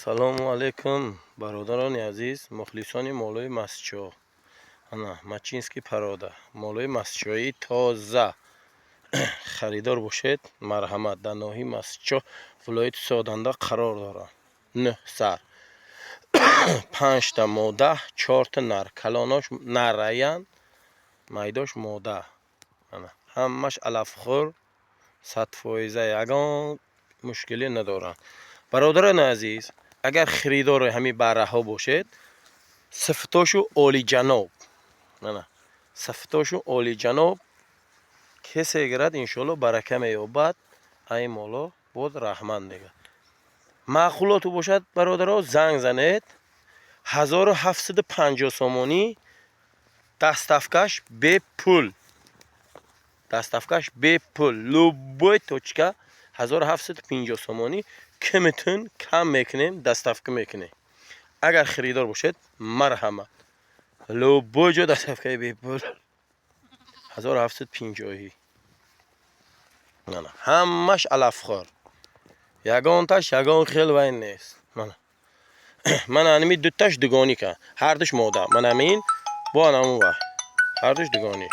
سلام علیکم برادران عزیز، مخلصان مولوی مسچو. انا مچینسکی پرادا مولوی مسچویی تازه خریدار باشید. مرحمت در ناحیه مسچو ولایت سودانده قرار دارد. نه سر 5 تا ماده 4 تا نر، کلاناش نرایان، مایداش ماده. انا همش علفخور 100% یگان مشکلی ندارند. برادران عزیز، اگر خریدار همین بره ها باشید، صفتاشو عالی جناب، نه صفتاشو عالی جناب، کسی گرد انشالله برکه میابد. این مالا بود رحمان دیگه. معقولاتو باشد برادرها زنگ زنید. 1750 سومانی دستافکش به پول، دستافکش به پول لوبوی توچکا 1750 سومانی که میتون کم میکنیم دستافکه میکنیم. اگر خریدار باشید مرحمت لوبوی جو دستافکه به پول 1750. نه همش علفخوار، یگان تاش یگان خیل وین نیست. من انمی دو تاش دگانی که هر دوش ماده، من امین با انمو هر دوش دگانی.